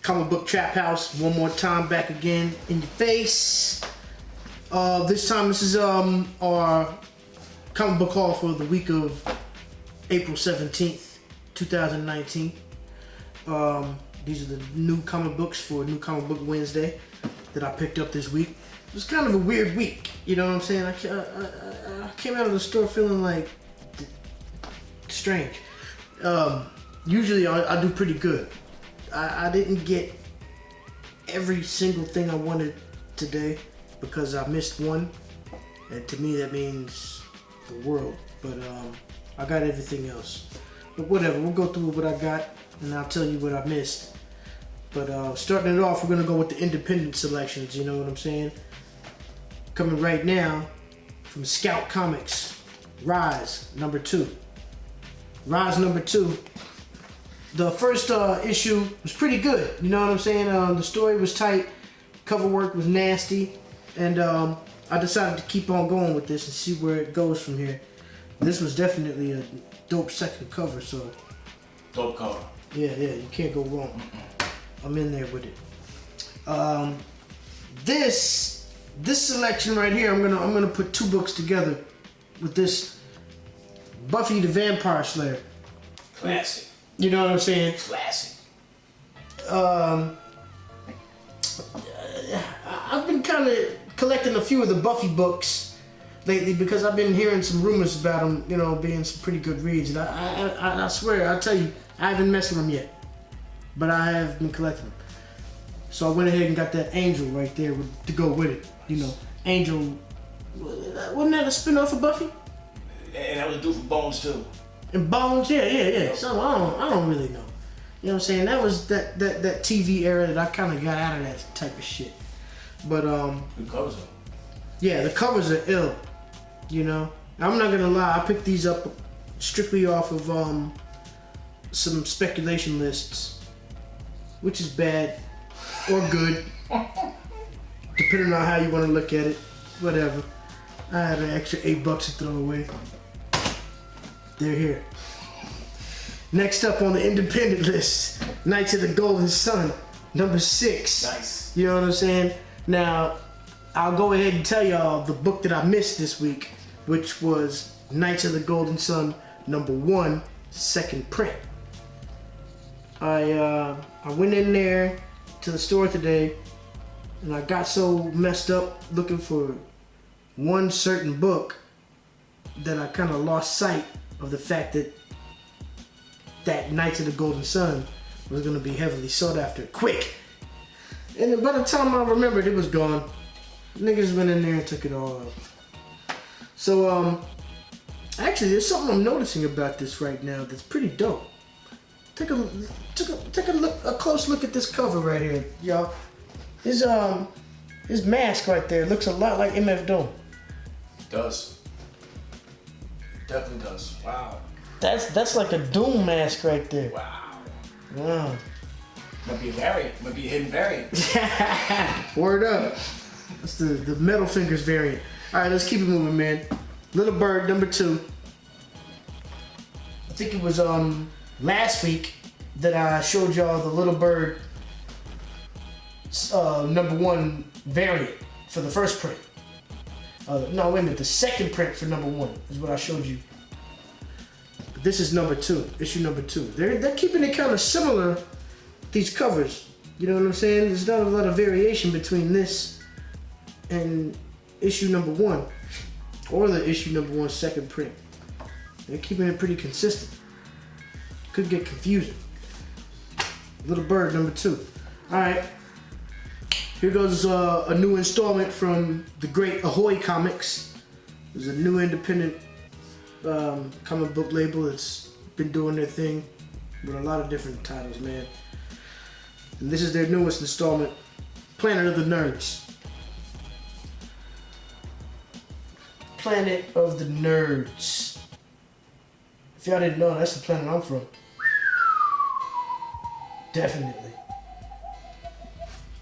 Comic Book Trap House, one more time, back again in your face. This time, this is our comic book haul for the week of April 17th, 2019. These are the new comic books for New Comic Book Wednesday that I picked up this week. It was kind of a weird week, you know what I'm saying? I came out of the store feeling like strange. Usually I do pretty good. I didn't get every single thing I wanted today because I missed one, and to me that means the world. But I got everything else. But whatever, we'll go through what I got and I'll tell you what I missed. But starting it off, we're gonna go with the independent selections, you know what I'm saying? Coming right now from Scout Comics, Rise #2. Rise #2. The first issue was pretty good, you know what I'm saying? The story was tight, cover work was nasty, and I decided to keep on going with this and see where it goes from here. This was definitely a dope second cover, so. Dope cover. Yeah, you can't go wrong. I'm in there with it. This selection right here, I'm gonna put two books together with this Buffy the Vampire Slayer. Classic. You know what I'm saying? Classic. I've been kind of collecting a few of the Buffy books lately because I've been hearing some rumors about them, you know, being some pretty good reads. And I swear, I'll tell you, I haven't messed with them yet, but I have been collecting them. So I went ahead and got that Angel right there to go with it. You know, Angel, wasn't that a spin-off of Buffy? And that was due for Bones too. And Bones, yeah. So I don't really know. You know what I'm saying? That was that TV era that I kind of got out of that type of shit. But The covers are. yeah, the covers are ill. You know, I'm not gonna lie. I picked these up strictly off of some speculation lists, which is bad or good, depending on how you want to look at it. Whatever. I had an extra $8 to throw away. They're here. Next up on the independent list, Knights of the Golden Sun, #6. Nice. You know what I'm saying? Now, I'll go ahead and tell y'all the book that I missed this week, which was Knights of the Golden Sun #1, second print. I went in there to the store today, and I got so messed up looking for one certain book that I kind of lost sight of the fact that Knights of the Golden Sun was going to be heavily sought after quick. And then by the time I remembered, it was gone. Niggas went in there and took it all out. So, actually, there's something I'm noticing about this right now that's pretty dope. Take a close look at this cover right here, y'all. His mask right there looks a lot like MF Doom. It does. Definitely does. Wow. That's like a Doom mask right there. Wow. Wow. Might be a variant. Might be a hidden variant. Word up. That's the Metal Fingers variant. All right, let's keep it moving, man. Little Bird #2. I think it was last week that I showed y'all the Little Bird #1 variant for the first print. No, wait a minute. The second print for #1 is what I showed you. But this is #2, issue #2. They're keeping it kind of similar, these covers. You know what I'm saying? There's not a lot of variation between this and issue #1, or the issue #1 second print. They're keeping it pretty consistent. Could get confusing. Little Bird #2. All right. Here goes a new installment from the great Ahoy Comics. There's a new independent comic book label that's been doing their thing with a lot of different titles, man. And this is their newest installment, Planet of the Nerds. Planet of the Nerds. If y'all didn't know, that's the planet I'm from. Definitely.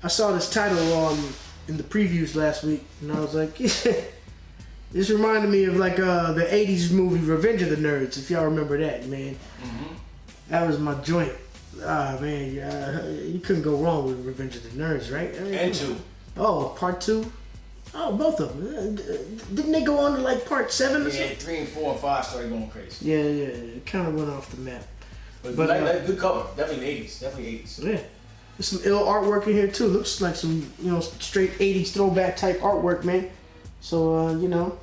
I saw this title in the previews last week, and I was like, this reminded me of like the 80s movie Revenge of the Nerds, if y'all remember that, man. Mm-hmm. That was my joint. Ah man, you couldn't go wrong with Revenge of the Nerds, right? I mean, And 2. Oh, part 2. Oh, both of them. Didn't they go on to like part 7 or Yeah, something? 3 and 4 and 5 started going crazy. Yeah, it kind of went off the map. But But, good cover. Definitely 80s. Definitely 80s. Yeah. There's some ill artwork in here too. Looks like some, straight 80s throwback type artwork, man. So,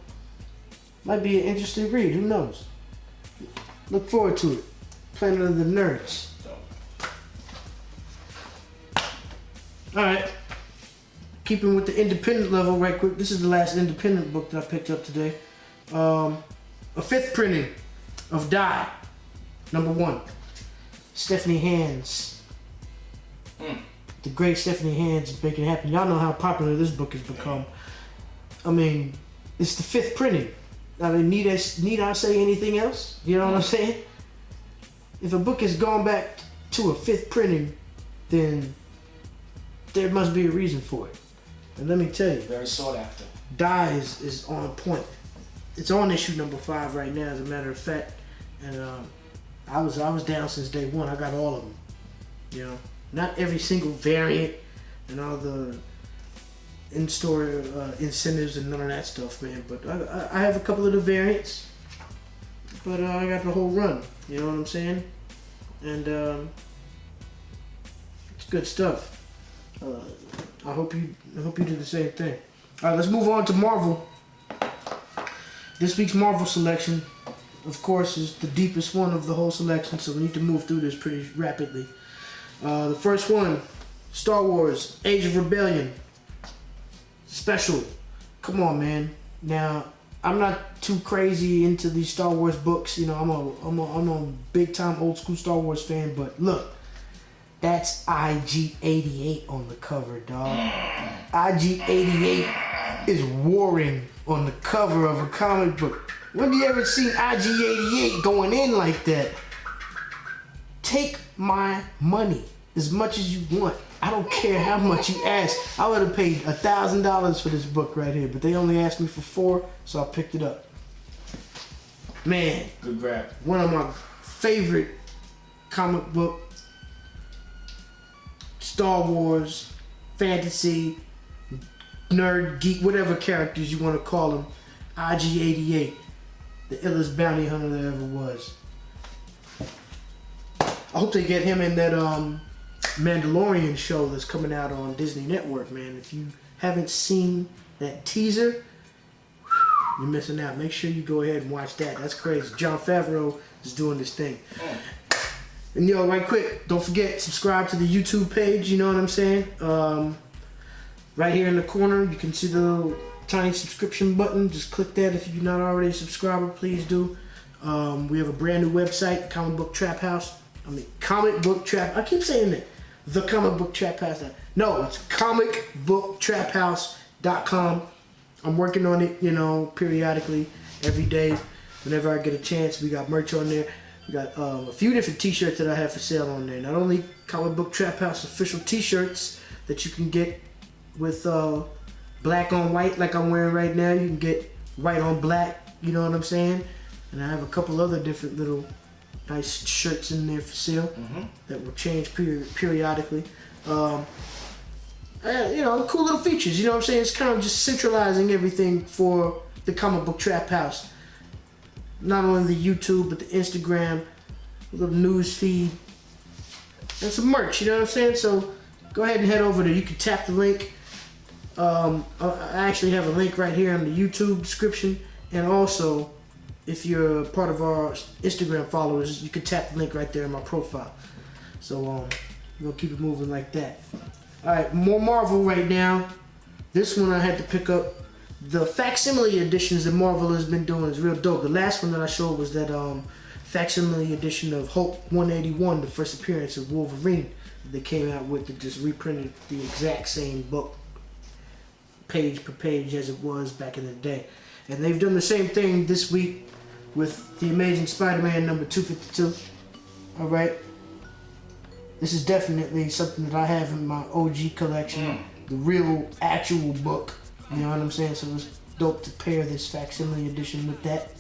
might be an interesting read. Who knows? Look forward to it. Planet of the Nerds. So, Alright. Keeping with the independent level right quick. This is the last independent book that I picked up today. A 5th printing of Die. Number 1. Stephanie Hands. The great Stephanie Hands is making it happen. Y'all know how popular this book has become. I mean, it's the 5th printing. I mean, need I say anything else? You know what I'm saying? If a book has gone back to a 5th printing, then there must be a reason for it. And let me tell you, very sought after. Die is on point. It's on issue number 5 right now, as a matter of fact. And I was down since day 1. I got all of them. Not every single variant and all the in-store incentives and none of that stuff, man. But I have a couple of the variants, but I got the whole run. You know what I'm saying? And it's good stuff. I hope you do the same thing. All right, let's move on to Marvel. This week's Marvel selection, of course, is the deepest one of the whole selection, so we need to move through this pretty rapidly. The first one, Star Wars: Age of Rebellion. Special. Come on, man. Now, I'm not too crazy into these Star Wars books. I'm a big time old school Star Wars fan, but look, that's IG-88 on the cover, dog. IG-88 is warring on the cover of a comic book. When you ever seen IG-88 going in like that? Take my money as much as you want. I don't care how much you ask. I would have paid $1,000 for this book right here, but they only asked me for 4, so I picked it up. Man, good grab. One of my favorite comic book, Star Wars, fantasy, nerd, geek, whatever characters you want to call them. IG-88, the illest bounty hunter there ever was. I hope they get him in that Mandalorian show that's coming out on Disney Network, man. If you haven't seen that teaser, you're missing out. Make sure you go ahead and watch that. That's crazy. Jon Favreau is doing this thing. And right quick, don't forget, subscribe to the YouTube page, you know what I'm saying? Right here in the corner, you can see the little tiny subscription button. Just click that if you're not already a subscriber, please do. We have a brand new website, Comic Book Trap House. Comic Book Trap. I keep saying that. The Comic Book Trap House. No, it's comicbooktraphouse.com. I'm working on it, periodically, every day, whenever I get a chance. We got merch on there. We got a few different t-shirts that I have for sale on there. Not only Comic Book Trap House official t-shirts that you can get with black on white like I'm wearing right now. You can get white on black, you know what I'm saying? And I have a couple other different little nice shirts in there for sale that will change periodically. Cool little features, you know what I'm saying? It's kind of just centralizing everything for the Comic Book Trap House. Not only the YouTube, but the Instagram, a little news feed, and some merch, you know what I'm saying? So go ahead and head over there. You can tap the link. I actually have a link right here in the YouTube description, and also if you're part of our Instagram followers, you can tap the link right there in my profile. So we're gonna keep it moving like that. Alright, more Marvel right now. This one I had to pick up. The facsimile editions that Marvel has been doing is real dope. The last one that I showed was that facsimile edition of Hulk 181, the first appearance of Wolverine that they came out with, that just reprinted the exact same book, page per page, as it was back in the day. And they've done the same thing this week with The Amazing Spider-Man number 252. Alright. This is definitely something that I have in my OG collection. The real, actual book. You know what I'm saying? So it's dope to pair this facsimile edition with that.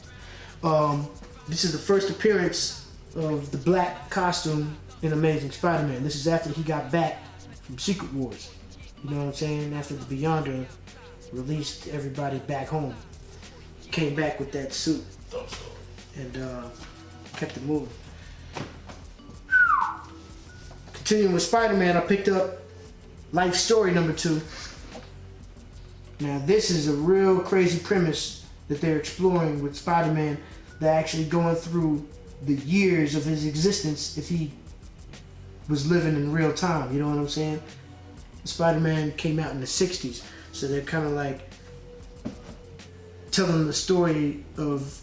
This is the first appearance of the black costume in Amazing Spider-Man. This is after he got back from Secret Wars. You know what I'm saying? After the Beyonder released everybody back home. Came back with that suit. And kept it moving. Continuing with Spider-Man, I picked up Life Story number 2. Now this is a real crazy premise that they're exploring with Spider-Man. They're actually going through the years of his existence if he was living in real time. You know what I'm saying? Spider-Man came out in the 60s, so they're kind of like telling the story of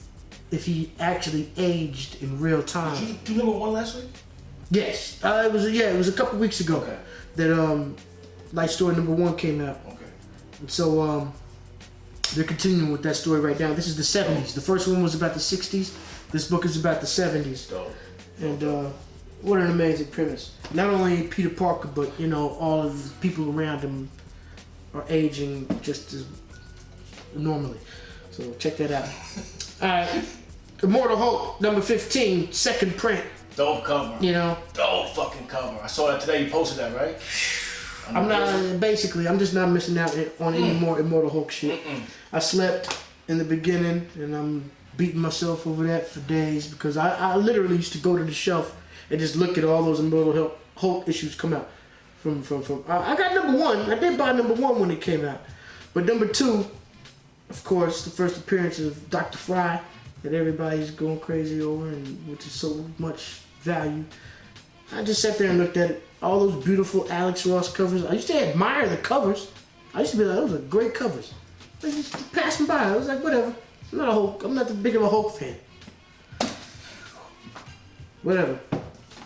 if he actually aged in real time. Did you do number 1 last week? Yes, it was a couple weeks ago that Life Story number 1 came out. Okay. And so they're continuing with that story right now. This is the 70s. The first one was about the 60s. This book is about the 70s. Dope. And what an amazing premise. Not only Peter Parker, but you know, all of the people around him are aging just as normally. So check that out. Alright. Immortal Hulk number 15, second print. Dope cover. You know. Dope fucking cover. I saw that today. You posted that, right? I'm just not missing out on any more Immortal Hulk shit. I slept in the beginning and I'm beating myself over that for days because I literally used to go to the shelf and just look at all those Immortal Hulk issues come out. I got number 1. I did buy number 1 when it came out. But number 2, of course, the first appearance of Dr. Fry that everybody's going crazy over and which is so much value. I just sat there and looked at it. All those beautiful Alex Ross covers. I used to admire the covers. I used to be like, those are great covers. I just passing by. I was like, whatever. I'm not that big of a Hulk fan. Whatever.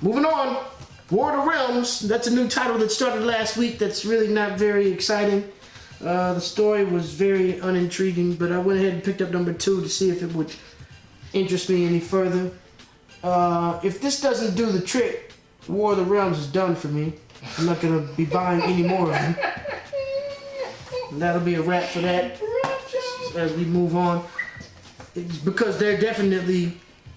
Moving on. War of the Realms. That's a new title that started last week. That's really not very exciting. The story was very unintriguing, but I went ahead and picked up number 2 to see if it would interest me any further. If this doesn't do the trick, War of the Realms is done for me. I'm not going to be buying any more of them. And that'll be a wrap for that as we move on. It's because they're definitely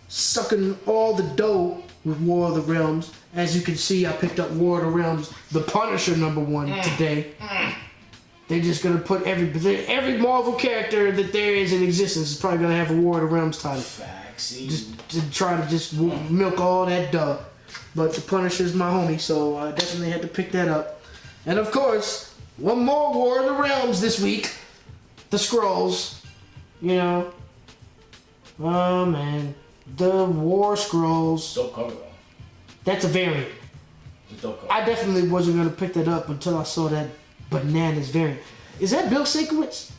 sucking all the dough with War of the Realms. As you can see, I picked up War of the Realms, The Punisher number 1 today. They're just going to put every Marvel character that there is in existence is probably going to have a War of the Realms title. Just to try to just milk all that dough. But the Punisher's my homie, so I definitely had to pick that up. And of course, one more War of the Realms this week. The Skrulls. You know. Oh man. The War Skrulls. Dope cover though. That's a variant. It's a dope cover. I definitely wasn't going to pick that up until I saw that Bananas variant. Is that Bill Sienkiewicz?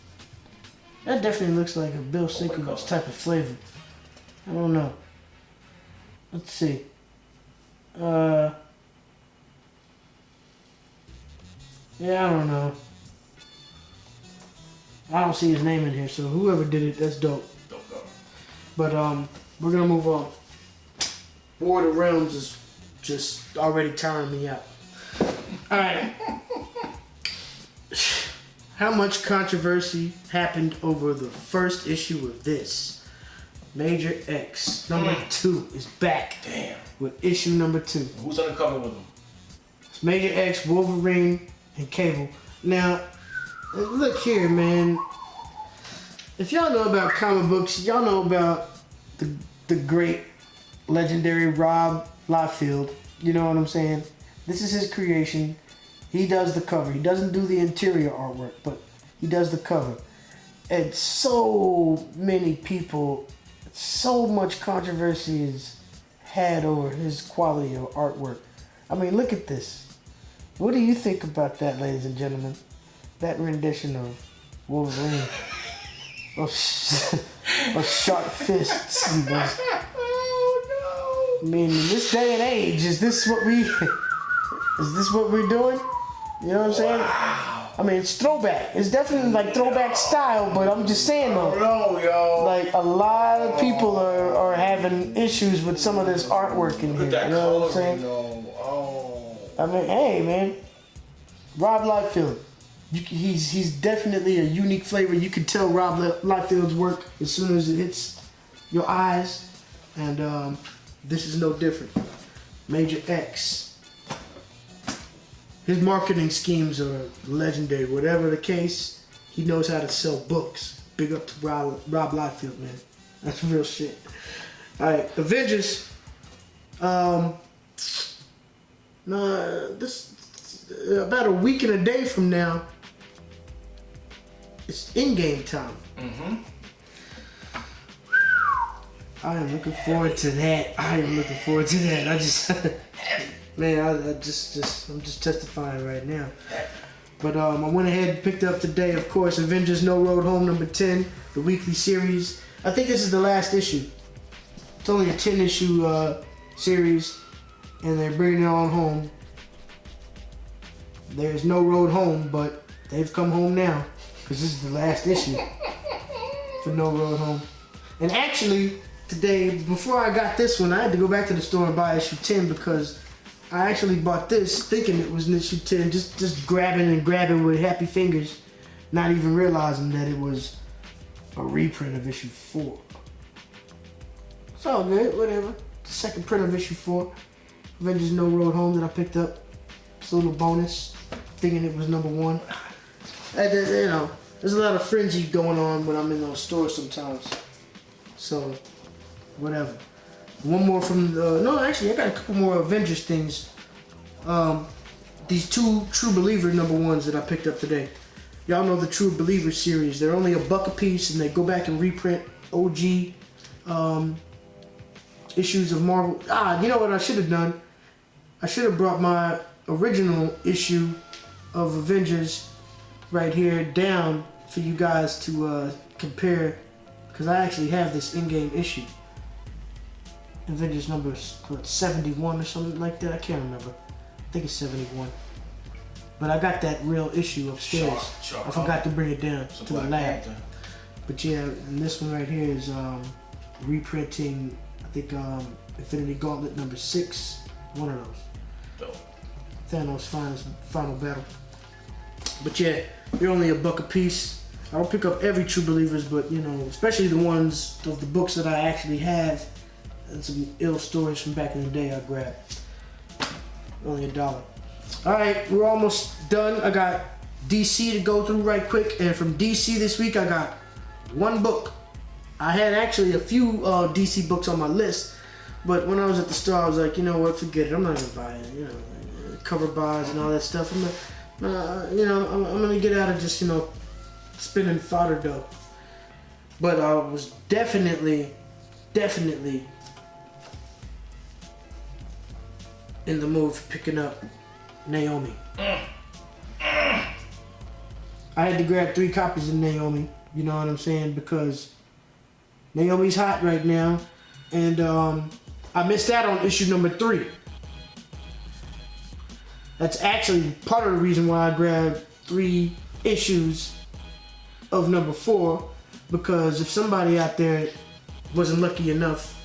That definitely looks like a Bill Sienkiewicz type of flavor. I don't know. Let's see. Yeah, I don't know. I don't see his name in here, so whoever did it, that's dope. Dope cover. But we're gonna move on. War of the Realms is just already tiring me out. All right. How much controversy happened over the first issue of this? Major X number 2 is back. Damn. With issue number 2. Who's on the cover with him? It's Major X, Wolverine, and Cable. Now, look here, man. If y'all know about comic books, y'all know about the great, legendary Rob Liefeld. You know what I'm saying? This is his creation. He does the cover. He doesn't do the interior artwork, but he does the cover. And so many people, so much controversy is had over his quality of artwork. I mean, look at this. What do you think about that, ladies and gentlemen? That rendition of Wolverine. Of sharp fists. And those. I mean, in this day and age, is this what we're doing? You know what I'm saying? Wow. I mean, it's throwback. It's definitely like throwback style, but I'm just saying though. No, yo. Like a lot of people are having issues with some of this artwork in here. You know what I'm saying? Oh. I mean, hey man, Rob Liefeld. He's definitely a unique flavor. You can tell Rob Liefeld's work as soon as it hits your eyes, and this is no different. Major X. His marketing schemes are legendary. Whatever the case, he knows how to sell books. Big up to Rob Liefeld, man. That's real shit. Alright, Avengers. This about a week and a day from now, it's in-game time. Mm-hmm. I am looking forward to that. I just, man, I'm just testifying right now. But I went ahead and picked up today, of course, Avengers No Road Home number 10, the weekly series. I think this is the last issue. It's only a 10-issue series, and they're bringing it on home. There's no road home, but they've come home now, because this is the last issue for No Road Home. And actually, today, before I got this one, I had to go back to the store and buy issue 10 because I actually bought this thinking it was issue 10, just grabbing with happy fingers, not even realizing that it was a reprint of issue 4. It's all good, whatever. The second print of issue 4, Avengers No Road Home, that I picked up. It's a little bonus, thinking it was number 1. You know, there's a lot of frenzy going on when I'm in those stores sometimes. So, whatever. One more from the... No, actually, I got a couple more Avengers things. These 2 True Believer number 1s that I picked up today. Y'all know the True Believer series. They're only $1 a piece, and they go back and reprint OG issues of Marvel. You know what I should have done? I should have brought my original issue of Avengers right here down for you guys to compare, because I actually have this in-game issue. Avengers number 71 or something like that. I can't remember. I think it's 71. But I got that real issue upstairs. I forgot to bring it down to the lab. But yeah, and this one right here is reprinting, I think, Infinity Gauntlet number 6. One of those. Dope. Thanos' final battle. But yeah, they're only $1 a piece. I don't pick up every True Believers, but you know, especially the ones of the books that I actually have, and some ill stories from back in the day I grabbed. Only $1. Alright, we're almost done. I got DC to go through right quick, and from DC this week I got 1 book. I had actually a few DC books on my list, but when I was at the store I was like, you know what, forget it, I'm not gonna buy it, you know, cover buys and all that stuff. I'm gonna get out of just, you know, spending fodder dough. But I was definitely in the mood for picking up Naomi. I had to grab 3 copies of Naomi, you know what I'm saying, because Naomi's hot right now, and I missed out on issue number 3. That's actually part of the reason why I grabbed 3 issues of number 4, because if somebody out there wasn't lucky enough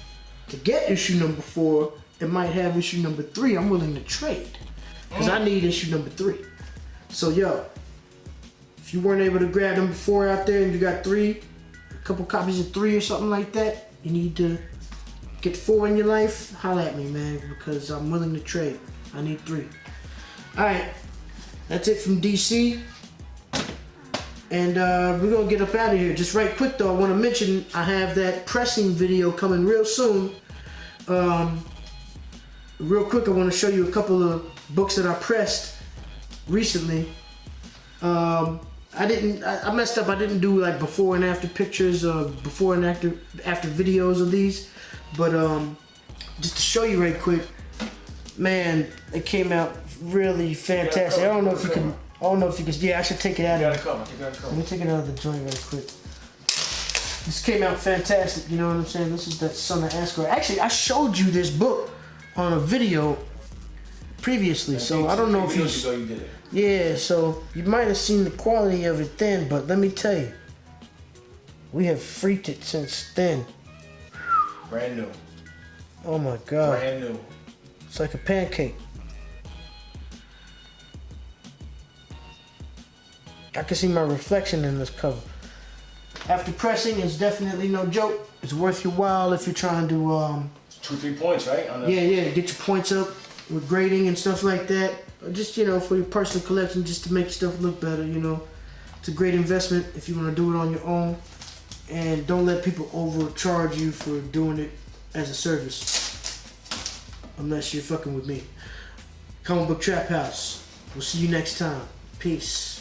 to get issue number 4 and might have issue number 3, I'm willing to trade, because I need issue number 3. So yo, if you weren't able to grab number 4 out there and you got 3, a couple copies of 3 or something like that, you need to get 4 in your life, holla at me, man, because I'm willing to trade. I need 3. Alright, that's it from DC. And we're gonna get up out of here. Just right quick though, I wanna mention I have that pressing video coming real soon. Real quick, I wanna show you a couple of books that I pressed recently. I messed up, I didn't do like before and after pictures, before and after videos of these. But just to show you right quick, man, it came out really fantastic. I don't know if you can. Yeah, I should take it out of it. Let me take it out of the joint right quick. This came out fantastic, you know what I'm saying? This is that Son of Asgard. Actually, I showed you this book on a video previously, so I don't know if you... Yeah, so you might have seen the quality of it then, but let me tell you, we have freaked it since then. Brand new. Oh my God. Brand new. It's like a pancake. I can see my reflection in this cover. After pressing, it's definitely no joke. It's worth your while if you're trying to 2-3 points, right? On the... Yeah, get your points up with grading and stuff like that. Just, for your personal collection, just to make stuff look better, It's a great investment if you want to do it on your own. And don't let people overcharge you for doing it as a service. Unless you're fucking with me. Comic Book Trap House. We'll see you next time. Peace.